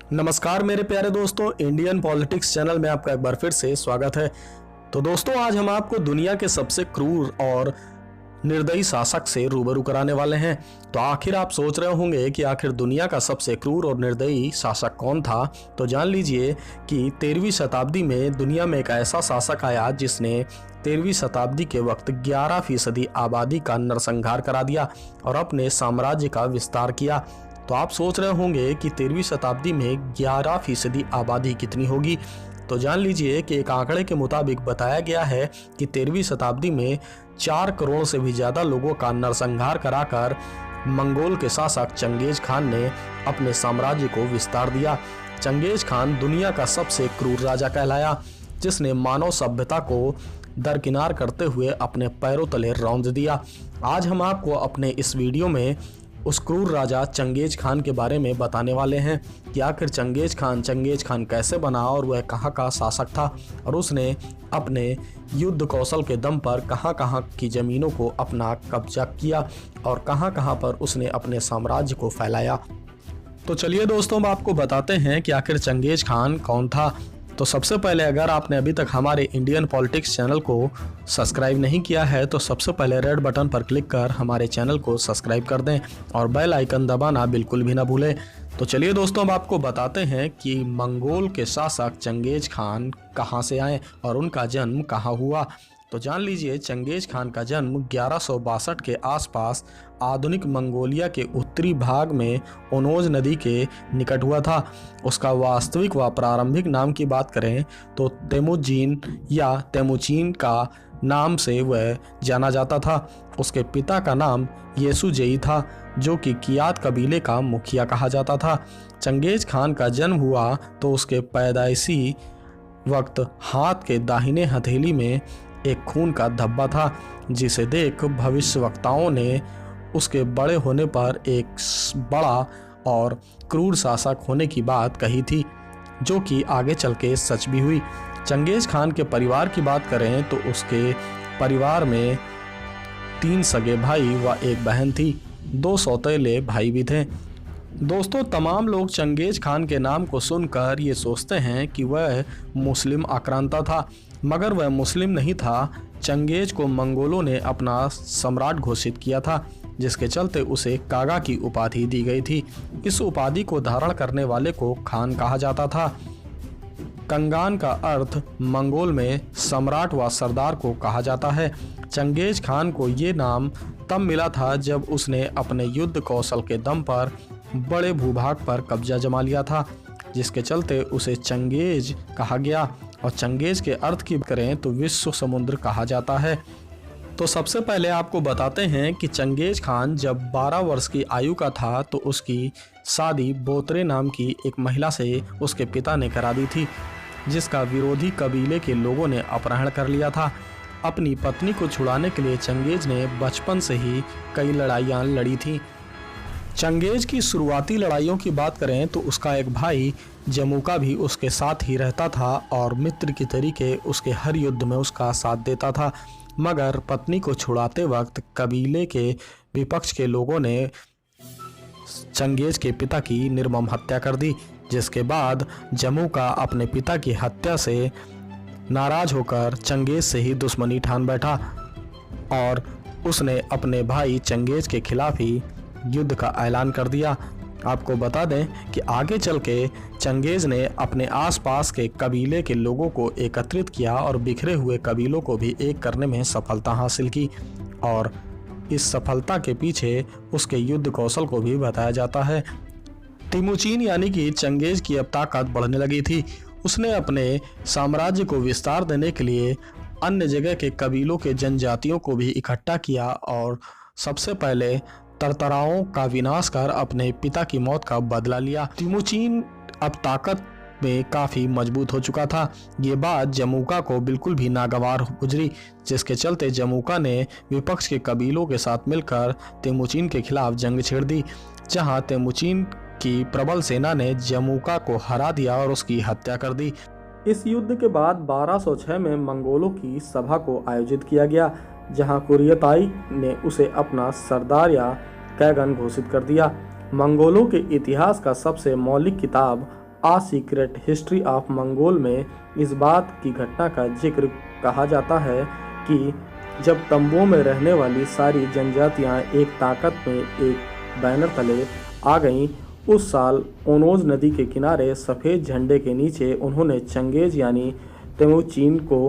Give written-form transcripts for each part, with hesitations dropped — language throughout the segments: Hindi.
नमस्कार मेरे प्यारे दोस्तों, इंडियन पॉलिटिक्स चैनल में आपका एक बार फिर से स्वागत है। तो दोस्तों, आज हम आपको दुनिया के सबसे क्रूर और निर्दयी शासक से रूबरू कराने वाले हैं। तो आखिर आप सोच रहे होंगे कि आखिर दुनिया का सबसे क्रूर और निर्दयी शासक कौन था। तो जान लीजिए कि 13वीं शताब्दी में दुनिया में एक ऐसा शासक आया जिसने 13वीं शताब्दी के वक्त 11% आबादी का नरसंहार करा दिया और अपने साम्राज्य का विस्तार किया। तो आप सोच रहे होंगे कि 13वीं शताब्दी में 11% आबादी कितनी होगी। तो जान लीजिए कि एक आंकड़े के मुताबिक बताया गया है कि 13वीं शताब्दी में 4 करोड़ से भी ज़्यादा लोगों का नरसंहार कराकर मंगोल के शासक चंगेज खान ने अपने साम्राज्य को विस्तार दिया। चंगेज खान दुनिया का सबसे क्रूर राजा कहलाया, जिसने मानव सभ्यता को दरकिनार करते हुए अपने पैरों तले रौंद दिया। आज हम आपको अपने इस वीडियो में उस क्रूर राजा चंगेज खान के बारे में बताने वाले हैं कि आखिर चंगेज खान कैसे बना और वह कहाँ का शासक था और उसने अपने युद्ध कौशल के दम पर कहाँ की ज़मीनों को अपना कब्जा किया और कहाँ पर उसने अपने साम्राज्य को फैलाया। तो चलिए दोस्तों, हम आपको बताते हैं कि आखिर चंगेज खान कौन था। तो सबसे पहले, अगर आपने अभी तक हमारे इंडियन पॉलिटिक्स चैनल को सब्सक्राइब नहीं किया है तो सबसे पहले रेड बटन पर क्लिक कर हमारे चैनल को सब्सक्राइब कर दें और बेल आइकन दबाना बिल्कुल भी ना भूलें। तो चलिए दोस्तों, हम आपको बताते हैं कि मंगोल के शासक चंगेज खान कहाँ से आए और उनका जन्म कहाँ हुआ। तो जान लीजिए, चंगेज खान का जन्म 1162 के आसपास आधुनिक मंगोलिया के उत्तरी भाग में ओनोज नदी के निकट हुआ था। उसका वास्तविक व प्रारंभिक नाम की बात करें तो तेमुजीन या तेमुचीन का नाम से वह जाना जाता था। उसके पिता का नाम येसुजेई था, जो कि कियात कबीले का मुखिया कहा जाता था। चंगेज खान का जन्म हुआ तो उसके पैदाइशी वक्त हाथ के दाहिने हथेली में एक खून का धब्बा था, जिसे देख भविष्यवक्ताओं ने उसके बड़े होने पर एक बड़ा और क्रूर शासक होने की बात कही थी, जो कि आगे चल के सच भी हुई। चंगेज खान के परिवार की बात करें तो उसके परिवार में 3 सगे भाई व एक बहन थी। 2 सौतेले भाई भी थे। दोस्तों, तमाम लोग चंगेज खान के नाम को सुनकर ये सोचते हैं कि वह मुस्लिम आक्रांता था, मगर वह मुस्लिम नहीं था। चंगेज को मंगोलों ने अपना सम्राट घोषित किया था, जिसके चलते उसे कागा की उपाधि दी गई थी। इस उपाधि को धारण करने वाले को खान कहा जाता था। कंगान का अर्थ मंगोल में सम्राट व सरदार को कहा जाता है। चंगेज खान को ये नाम तब मिला था जब उसने अपने युद्ध कौशल के दम पर बड़े भूभाग पर कब्जा जमा लिया था, जिसके चलते उसे चंगेज कहा गया। और चंगेज के अर्थ की करें तो विश्व समुद्र कहा जाता है। तो सबसे पहले आपको बताते हैं कि चंगेज खान जब 12 वर्ष की आयु का था तो उसकी शादी बोतरे नाम की एक महिला से उसके पिता ने करा दी थी, जिसका विरोधी कबीले के लोगों ने अपहरण कर लिया था। अपनी पत्नी को छुड़ाने के लिए चंगेज ने बचपन से ही कई लड़ाइयाँ लड़ी थीं। चंगेज की शुरुआती लड़ाइयों की बात करें तो उसका एक भाई जमुका भी उसके साथ ही रहता था और मित्र की तरीके उसके हर युद्ध में उसका साथ देता था। मगर पत्नी को छुड़ाते वक्त कबीले के विपक्ष के लोगों ने चंगेज के पिता की निर्मम हत्या कर दी, जिसके बाद जमुका अपने पिता की हत्या से नाराज होकर चंगेज से ही दुश्मनी ठान बैठा और उसने अपने भाई चंगेज के खिलाफ ही युद्ध का ऐलान कर दिया। आपको बता दें कि आगे चल के चंगेज ने अपने आसपास के कबीले के लोगों को एकत्रित किया और बिखरे हुए कबीलों को भी एक करने में सफलता हासिल की, और इस सफलता के पीछे उसके युद्ध कौशल को भी बताया जाता है। तिमुचीन यानी कि चंगेज की अब ताकत बढ़ने लगी थी। उसने अपने साम्राज्य को विस्तार देने के लिए अन्य जगह के कबीलों के जनजातियों को भी इकट्ठा किया और सबसे पहले तरतराओं का विनाश कर अपने पिता की मौत का बदला लिया। तिमुचीन अब ताकत में काफ़ी मजबूत हो चुका था। ये बात जमुका को बिल्कुल भी नागवार गुजरी, जिसके चलते जमुका ने विपक्ष के कबीलों के साथ मिलकर तिमुचीन के खिलाफ जंग छेड़ दी, जहां तिमुचीन की प्रबल सेना ने जमुका को हरा दिया और उसकी हत्या कर दी। इस युद्ध के बाद 1206 में मंगोलों की सभा को आयोजित किया गया, जहां कुरियताई ने उसे अपना सरदार या कैगन घोषित कर दिया। मंगोलों के इतिहास का सबसे मौलिक किताब आ सीक्रेट हिस्ट्री ऑफ मंगोल में इस बात की घटना का जिक्र कहा जाता है कि जब तंबुओं में रहने वाली सारी जनजातियां एक ताकत में एक बैनर तले आ गईं, उस साल ओनोज नदी के किनारे सफ़ेद झंडे के नीचे उन्होंने चंगेज यानी तेमुचिन को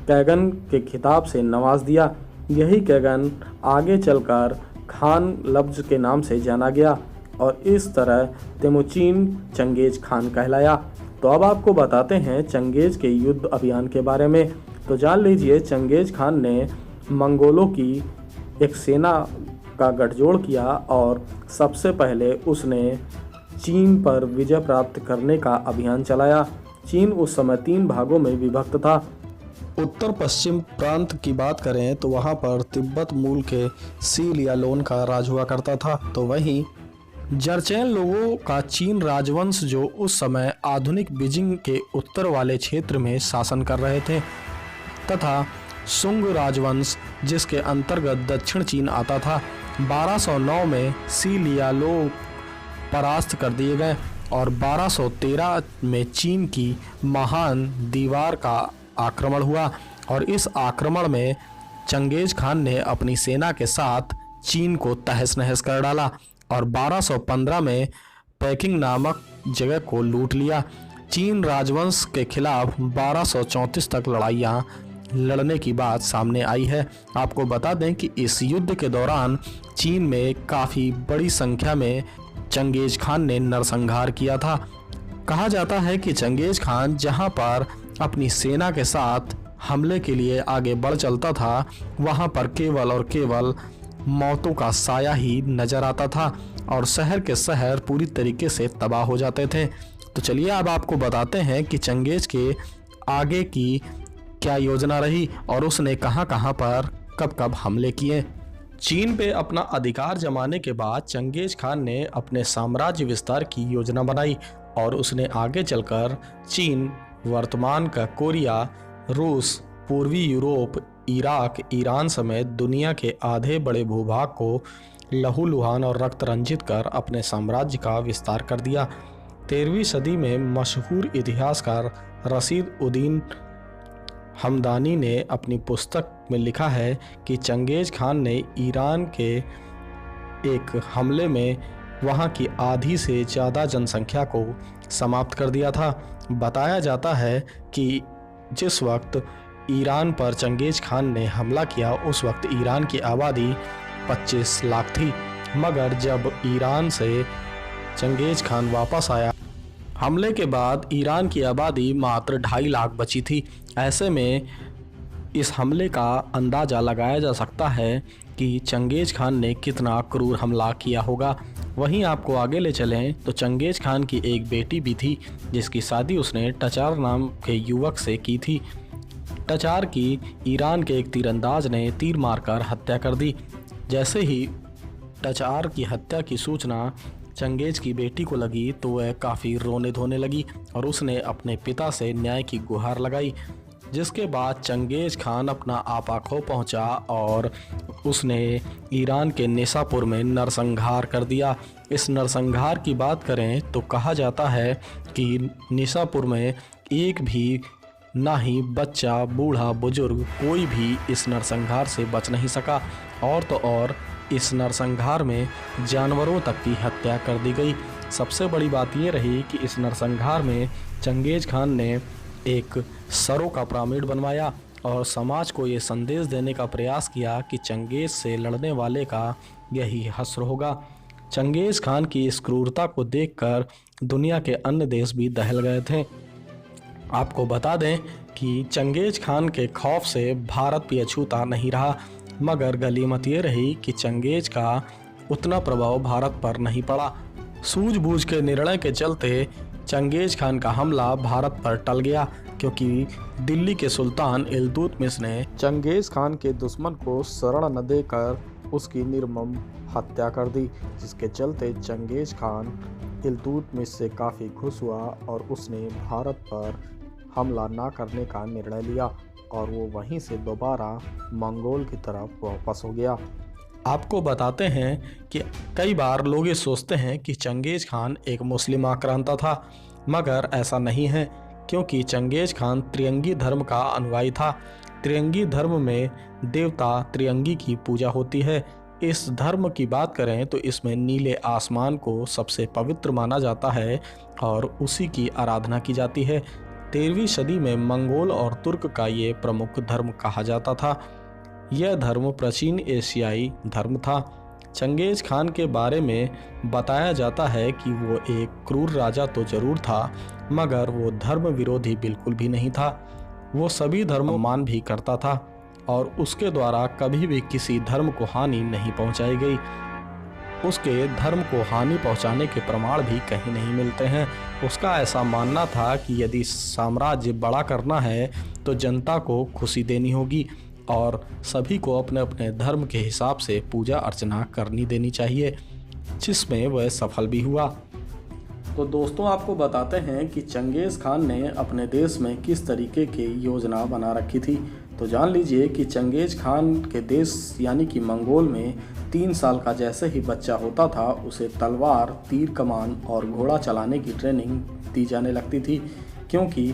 कैगन के खिताब से नवाज दिया। यही कैगन आगे चलकर खान लफ्ज के नाम से जाना गया और इस तरह तेमुचिन चंगेज खान कहलाया। तो अब आपको बताते हैं चंगेज के युद्ध अभियान के बारे में। तो जान लीजिए, चंगेज खान ने मंगोलों की एक सेना का गठजोड़ किया और सबसे पहले उसने चीन पर विजय प्राप्त करने का अभियान चलाया। चीन उस समय 3 भागों में विभक्त था। उत्तर पश्चिम प्रांत की बात करें तो वहाँ पर तिब्बत मूल के सी लियालोन का राज हुआ करता था। तो वहीं जरचैन लोगों का चीन राजवंश जो उस समय आधुनिक बीजिंग के उत्तर वाले क्षेत्र में शासन कर रहे थे, तथा सुंग राजवंश जिसके अंतर्गत दक्षिण चीन आता था। 1209 में सी लियालो परास्त कर दिए गए और 1213 में चीन की महान दीवार का आक्रमण हुआ और इस आक्रमण में चंगेज खान ने अपनी सेना के साथ चीन को तहस नहस कर डाला और 1215 में पेकिंग नामक जगह को लूट लिया। चीन राजवंश के खिलाफ 1234 तक लड़ाइयाँ लड़ने की बात सामने आई है। आपको बता दें कि इस युद्ध के दौरान चीन में काफ़ी बड़ी संख्या में चंगेज खान ने नरसंहार किया था। कहा जाता है कि चंगेज खान जहां पर अपनी सेना के साथ हमले के लिए आगे बढ़ चलता था, वहां पर केवल और केवल मौतों का साया ही नजर आता था और शहर के शहर पूरी तरीके से तबाह हो जाते थे। तो चलिए अब आपको बताते हैं कि चंगेज के आगे की क्या योजना रही और उसने कहां पर कब कब हमले किए। चीन पे अपना अधिकार जमाने के बाद चंगेज खान ने अपने साम्राज्य विस्तार की योजना बनाई और उसने आगे चलकर चीन, वर्तमान का कोरिया, रूस, पूर्वी यूरोप, इराक, ईरान समेत दुनिया के आधे बड़े भूभाग को लहूलुहान और रक्त रंजित कर अपने साम्राज्य का विस्तार कर दिया। 13वीं सदी में मशहूर इतिहासकार रशीद उद्दीन हमदानी ने अपनी पुस्तक में लिखा है कि चंगेज खान ने ईरान के एक हमले में वहां की आधी से ज़्यादा जनसंख्या को समाप्त कर दिया था। बताया जाता है कि जिस वक्त ईरान पर चंगेज खान ने हमला किया उस वक्त ईरान की आबादी 25 लाख थी, मगर जब ईरान से चंगेज खान वापस आया, हमले के बाद ईरान की आबादी मात्र 2.5 लाख बची थी। ऐसे में इस हमले का अंदाज़ा लगाया जा सकता है कि चंगेज खान ने कितना क्रूर हमला किया होगा। वहीं आपको आगे ले चलें तो चंगेज खान की एक बेटी भी थी जिसकी शादी उसने टचार नाम के युवक से की थी। टचार की ईरान के एक तीरंदाज ने तीर मारकर हत्या कर दी। जैसे ही टचार की हत्या की सूचना चंगेज की बेटी को लगी तो वह काफ़ी रोने धोने लगी और उसने अपने पिता से न्याय की गुहार लगाई, जिसके बाद चंगेज खान अपना आपा खो पहुंचा और उसने ईरान के निसापुर में नरसंहार कर दिया। इस नरसंहार की बात करें तो कहा जाता है कि निसापुर में एक भी ना ही बच्चा, बूढ़ा, बुजुर्ग कोई भी इस नरसंहार से बच नहीं सका और तो और इस नरसंहार में जानवरों तक की हत्या कर दी गई। सबसे बड़ी बात यह रही कि इस नरसंहार में चंगेज खान ने एक सरों का पिरामिड बनवाया और समाज को ये संदेश देने का प्रयास किया कि चंगेज से लड़ने वाले का यही हश्र होगा। चंगेज खान की इस क्रूरता को देखकर दुनिया के अन्य देश भी दहल गए थे। आपको बता दें कि चंगेज खान के खौफ से भारत भी अछूता नहीं रहा, मगर गनीमत ये रही कि चंगेज का उतना प्रभाव भारत पर नहीं पड़ा। सूझबूझ के निर्णय के चलते चंगेज खान का हमला भारत पर टल गया, क्योंकि दिल्ली के सुल्तान इल्तुतमिश ने चंगेज खान के दुश्मन को शरण न देकर उसकी निर्मम हत्या कर दी, जिसके चलते चंगेज खान इल्तुतमिश से काफ़ी खुश हुआ और उसने भारत पर हमला ना करने का निर्णय लिया और वो वहीं से दोबारा मंगोल की तरफ वापस हो गया। आपको बताते हैं कि कई बार लोग ये सोचते हैं कि चंगेज खान एक मुस्लिम आक्रांता था, मगर ऐसा नहीं है, क्योंकि चंगेज खान त्रिअंगी धर्म का अनुयायी था। त्रिअंगी धर्म में देवता त्रिअंगी की पूजा होती है। इस धर्म की बात करें तो इसमें नीले आसमान को सबसे पवित्र माना जाता है और उसी की आराधना की जाती है। 13वीं सदी में मंगोल और तुर्क का ये प्रमुख धर्म कहा जाता था। यह धर्म प्राचीन एशियाई धर्म था। चंगेज खान के बारे में बताया जाता है कि वो एक क्रूर राजा तो जरूर था, मगर वो धर्म विरोधी बिल्कुल भी नहीं था। वो सभी धर्मों मान भी करता था और उसके द्वारा कभी भी किसी धर्म को हानि नहीं पहुंचाई गई। उसके धर्म को हानि पहुंचाने के प्रमाण भी कहीं नहीं मिलते हैं। उसका ऐसा मानना था कि यदि साम्राज्य बड़ा करना है तो जनता को खुशी देनी होगी और सभी को अपने अपने धर्म के हिसाब से पूजा अर्चना करनी देनी चाहिए, जिसमें वह सफल भी हुआ। तो दोस्तों, आपको बताते हैं कि चंगेज़ खान ने अपने देश में किस तरीके की योजना बना रखी थी। तो जान लीजिए कि चंगेज़ खान के देश यानी कि मंगोल में 3 साल का जैसे ही बच्चा होता था उसे तलवार, तीर कमान और घोड़ा चलाने की ट्रेनिंग दी जाने लगती थी, क्योंकि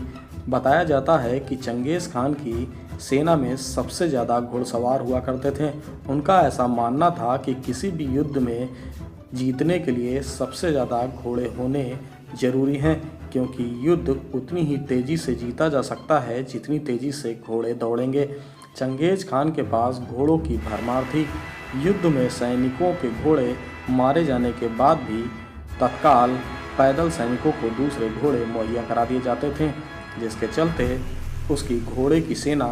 बताया जाता है कि चंगेज़ खान की सेना में सबसे ज़्यादा घुड़सवार हुआ करते थे। उनका ऐसा मानना था कि किसी भी युद्ध में जीतने के लिए सबसे ज़्यादा घोड़े होने ज़रूरी हैं, क्योंकि युद्ध उतनी ही तेज़ी से जीता जा सकता है जितनी तेज़ी से घोड़े दौड़ेंगे। चंगेज़ खान के पास घोड़ों की भरमार थी। युद्ध में सैनिकों के घोड़े मारे जाने के बाद भी तत्काल पैदल सैनिकों को दूसरे घोड़े मुहैया करा दिए जाते थे, जिसके चलते उसकी घोड़े की सेना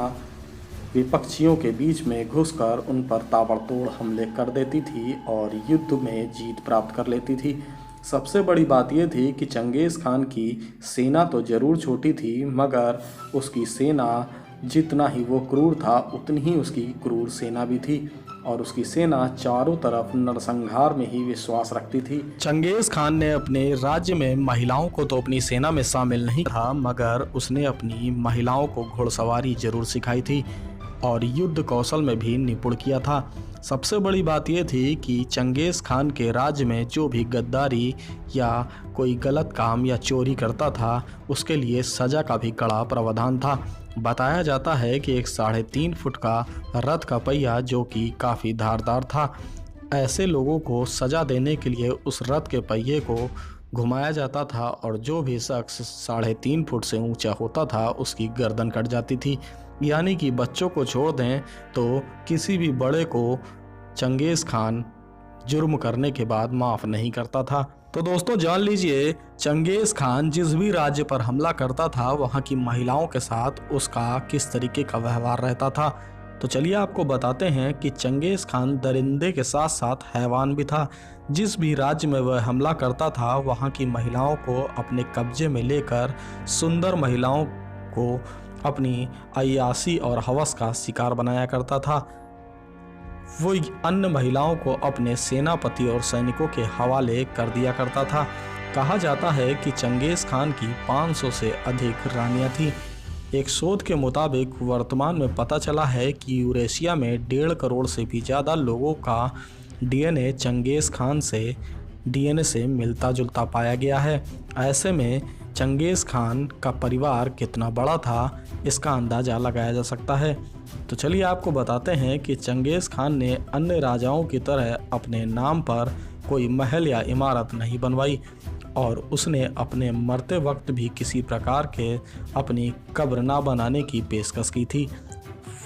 विपक्षियों के बीच में घुसकर उन पर ताबड़तोड़ हमले कर देती थी और युद्ध में जीत प्राप्त कर लेती थी। सबसे बड़ी बात यह थी कि चंगेज़ खान की सेना तो ज़रूर छोटी थी, मगर उसकी सेना जितना ही वो क्रूर था उतनी ही उसकी क्रूर सेना भी थी और उसकी सेना चारों तरफ नरसंहार में ही विश्वास रखती थी। चंगेज़ खान ने अपने राज्य में महिलाओं को तो अपनी सेना में शामिल नहीं था, मगर उसने अपनी महिलाओं को घुड़सवारी जरूर सिखाई थी और युद्ध कौशल में भी निपुण किया था। सबसे बड़ी बात यह थी कि चंगेज़ खान के राज्य में जो भी गद्दारी या कोई गलत काम या चोरी करता था उसके लिए सज़ा का भी कड़ा प्रावधान था। बताया जाता है कि एक 3.5 फुट का रथ का पहिया जो कि काफ़ी धारदार था, ऐसे लोगों को सज़ा देने के लिए उस रथ के पहिए को घुमाया जाता था और जो भी शख्स 3.5 फुट से ऊंचा होता था उसकी गर्दन कट जाती थी। यानी कि बच्चों को छोड़ दें तो किसी भी बड़े को चंगेज़ खान जुर्म करने के बाद माफ़ नहीं करता था। तो दोस्तों, जान लीजिए चंगेज़ खान जिस भी राज्य पर हमला करता था वहाँ की महिलाओं के साथ उसका किस तरीके का व्यवहार रहता था। तो चलिए आपको बताते हैं कि चंगेज़ खान दरिंदे के साथ साथ हैवान भी था। जिस भी राज्य में वह हमला करता था वहाँ की महिलाओं को अपने कब्जे में लेकर सुंदर महिलाओं को अपनी अय्यासी और हवस का शिकार बनाया करता था। वो अन्य महिलाओं को अपने सेनापति और सैनिकों के हवाले कर दिया करता था। कहा जाता है कि चंगेज़ खान की 500 से अधिक रानियां थीं। एक शोध के मुताबिक वर्तमान में पता चला है कि यूरेशिया में 1.5 करोड़ से भी ज़्यादा लोगों का डीएनए चंगेज़ खान से डीएनए से मिलता जुलता पाया गया है। ऐसे में चंगेज़ खान का परिवार कितना बड़ा था इसका अंदाज़ा लगाया जा सकता है। तो चलिए आपको बताते हैं कि चंगेज़ खान ने अन्य राजाओं की तरह अपने नाम पर कोई महल या इमारत नहीं बनवाई और उसने अपने मरते वक्त भी किसी प्रकार के अपनी कब्र ना बनाने की पेशकश की थी।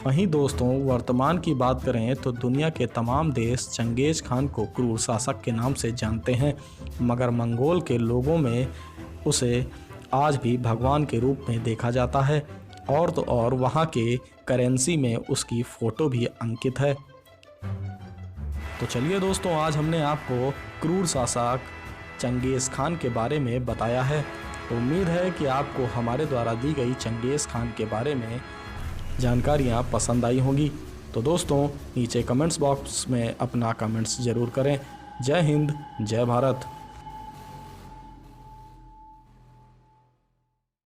वहीं दोस्तों, वर्तमान की बात करें तो दुनिया के तमाम देश चंगेज़ खान को क्रूर शासक के नाम से जानते हैं, मगर मंगोल के लोगों में उसे आज भी भगवान के रूप में देखा जाता है और तो और वहाँ के करेंसी में उसकी फ़ोटो भी अंकित है। तो चलिए दोस्तों, आज हमने आपको क्रूर शासक चंगेज़ खान के बारे में बताया है। तो उम्मीद है कि आपको हमारे द्वारा दी गई चंगेज़ खान के बारे में जानकारियाँ पसंद आई होंगी। तो दोस्तों, नीचे कमेंट्स बॉक्स में अपना कमेंट्स ज़रूर करें। जय हिंद, जय भारत।